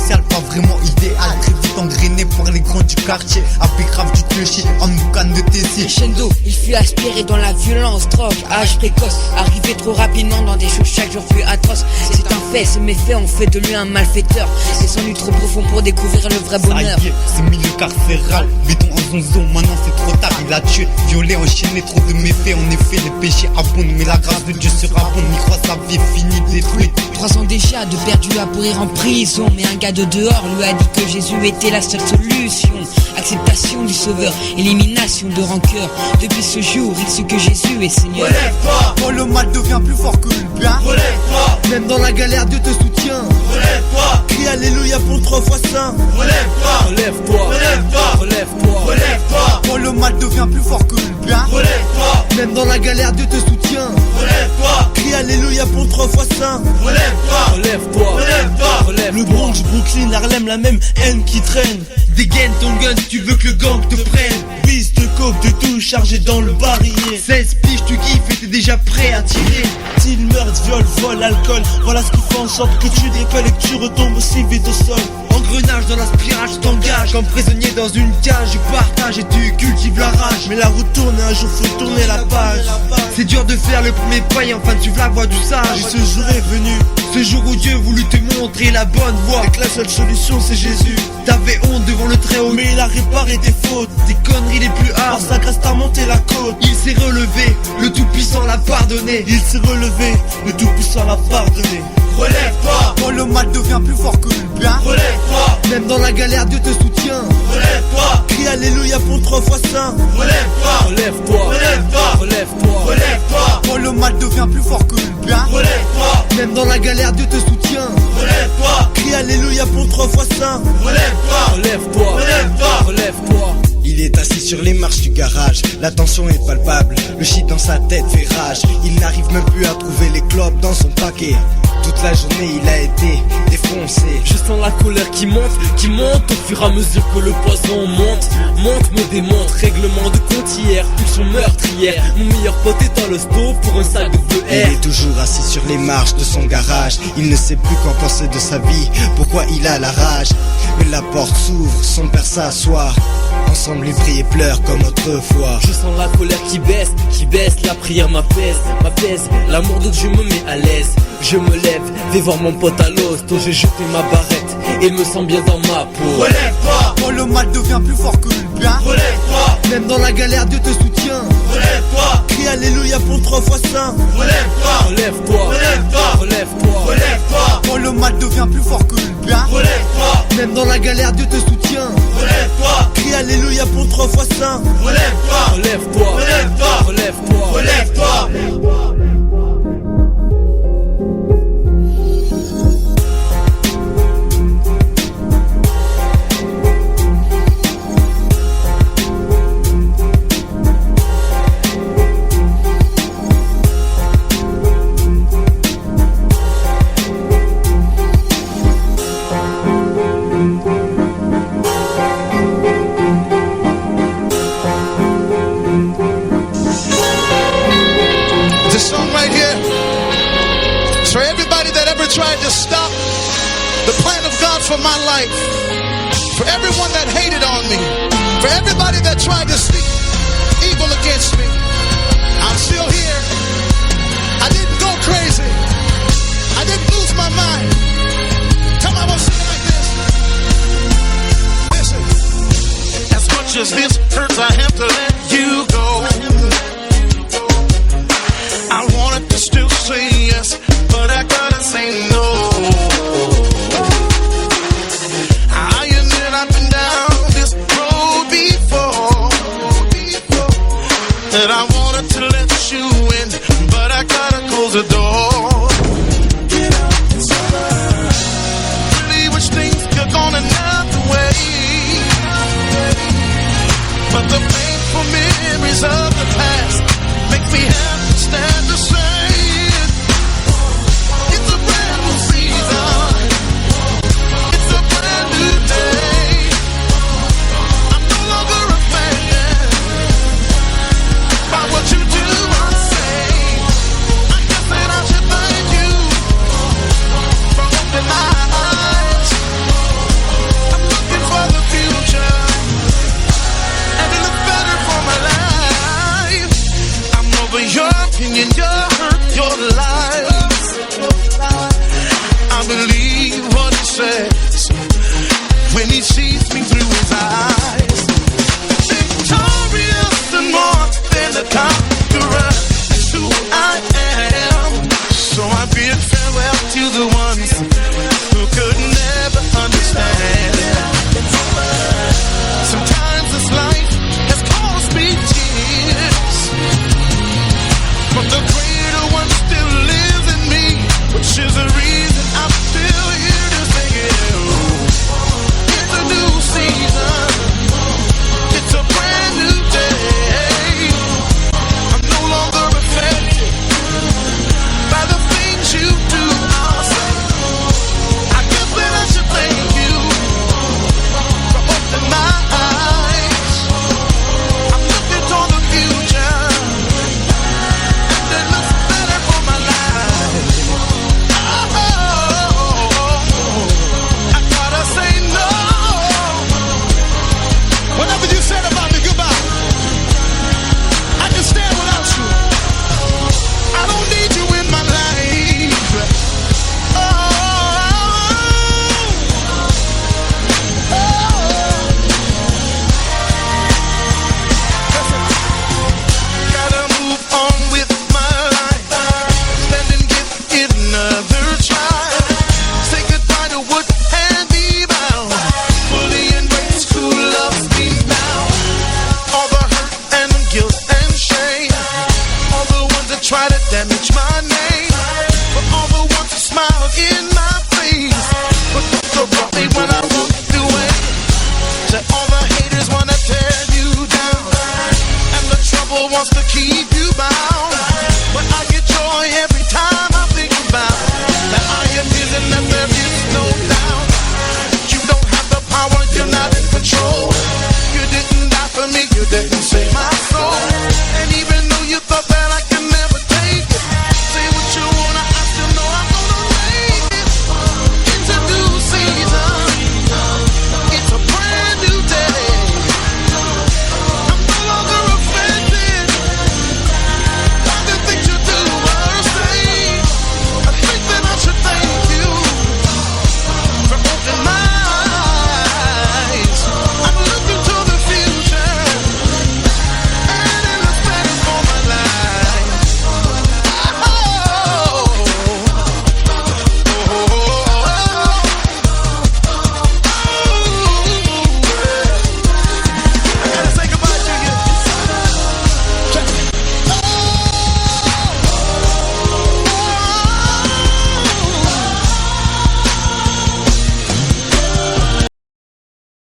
social, pas vraiment idéal. Très vite engrainé par les grands du quartier. Avec grave du clocher, en boucane de Tessie. Crescendo, il fut aspiré dans la violence, drogue, âge précoce. Arrivé trop rapidement dans des choses chaque jour plus atroces. C'est un fait, ces méfaits ont fait de lui un malfaiteur. Descendu trop profond pour découvrir le vrai bonheur. Ça y est, c'est milieu carcéral, béton en zonzo, maintenant c'est trop tard. Il a tué, violé, enchaîné, trop de méfaits. En effet, les péchés abondent, mais la grâce de Dieu sera bonne. Il croit sa vie finie, détruite. 3 ans déjà de perdu à pourrir en prison. Mais un gars de dehors lui a dit que Jésus était la seule solution. Acceptation du sauveur, élimination de rancœur. Depuis ce jour, il sait que Jésus est Seigneur. Relève-toi, Quand le mal devient plus fort que le bien, relève-toi, Même dans la galère, Dieu te soutient. relève-toi, Crie alléluia pour le 3 fois saint. relève-toi, Relève-toi, relève-toi, relève-toi. relève-toi, quand le mal devient plus fort que le bien, relève-toi, Même dans la galère, Dieu te soutient. relève-toi, Crie alléluia pour le 3 fois saint. relève-toi, Relève-toi, relève-toi, Le Bronx, Brooklyn, Harlem, la même haine qui traîne. Dégaine ton gun si tu veux que le gang te prenne. Bis de coke, de tout chargé dans le barillet. 16 piges, tu kiffes et t'es déjà prêt à tirer. Style, meurtre, viol, vol, alcool. Voilà ce qui fait en sorte que tu décolles et que tu retombes aussi vite au sol. Engrenage dans la spirale, je t'engage. Comme prisonnier dans une cage, tu partages et tu cultives la rage. Mais la route tourne et un jour faut tourner la page. C'est dur de faire le premier pas et enfin de suivre la voie du sage. Et ce jour est venu, ce jour où Dieu voulut te montrer la bonne voie. Et que la seule solution c'est Jésus. T'avais honte devant le très haut, mais il a réparé tes fautes. Tes conneries les plus hard, par sa grâce t'as monté la côte. Il s'est relevé, le tout-puissant l'a pardonné. Il s'est relevé, le tout-puissant l'a pardonné. relève-toi, quand le mal devient plus fort que le bien, relève-toi, Même dans la galère, Dieu te soutient. relève-toi, Crie alléluia pour le 3 fois saint. relève-toi, Relève-toi, relève-toi, relève-toi. relève-toi, quand le mal devient plus fort que le bien, relève-toi, Même dans la galère, Dieu te soutient. relève-toi, Crie alléluia pour le 3 fois saint. relève-toi, Relève-toi, relève-toi, relève-toi. Il est assis sur les marches du garage, la tension est palpable, le shit dans sa tête fait rage. Il n'arrive même plus à trouver les clopes dans son paquet. Toute la journée il a été défoncé. Je sens la colère qui monte au fur et à mesure que le poison monte, me démonte, règlement de compte hier, pulsion meurtrière. Mon meilleur pote est dans le stove pour un sac de feu Il est toujours assis sur les marches de son garage. Il ne sait plus quoi penser de sa vie, pourquoi il a la rage. Mais la porte s'ouvre, son père s'assoit. Ensemble ils prient et pleurent comme autrefois. Je sens la colère qui baisse, la prière m'apaise, l'amour de Dieu me met à l'aise. Je me lève, vais voir mon pote à l'hosto, j'ai jeté ma barrette et me sens bien dans ma peau. relève-toi, quand le mal devient plus fort que le bien, relève-toi, Même dans la galère, Dieu te soutient. relève-toi, Crie alléluia pour le 3 fois saint. relève-toi, Relève-toi, relève-toi, relève-toi. relève-toi, quand le mal devient plus fort que le bien, relève-toi, Même dans la galère, Dieu te soutient. relève-toi, Crie alléluia pour le 3 fois saint. relève-toi, Relève-toi, relève-toi, relève-toi. relève-toi. This song right here is for everybody that ever tried to stop the plan of God for my life. For everyone that hated on me. For everybody that tried to speak evil against me. I'm still here. I didn't go crazy. I didn't lose my mind. Come on, we'll sing it like this. Listen. As much as this hurts, I have to let you go. I wanted to still say yes, but I gotta say no. I ended up and down this road before, that I wanted to let you in, but I gotta close the door. Really wish things could go another way, but the painful memories of the past makes me have to stand aside. It's a brand new season. It's a brand new day. I'm no longer offended by what you do or say. I guess that I should thank you for opening my eyes. when he sees me through his eyes. Victorious and more than a conqueror, that's who I am. So I bid farewell to the ones who could never understand. Sometimes this life has caused me tears, but the greater one still lives in me, which is the reason I'm still here to sing it. It's a new season, it's a brand new day. I'm no longer affected by the things you do. I guess that I should thank you for opening my eyes. I'm looking toward the future, and it looks better for my life. I gotta say no. Whatever you said about me, goodbye. I can stand without you. I don't need you in my life. Listen, gotta move on with my life. Stand and give it another try. Say goodbye to what had me bound. Fully embrace who loves me now. All the hurt and guilt and shame, all the ones that try to damage my name, but all the ones that smile in my face, but so brought me when I walked away. To all the haters wanna tear you down, and the trouble wants to keep you bound, but I get joy every time I think about that I am his and that there is no doubt. You don't have the power, you're not in control. You didn't die for me, you didn't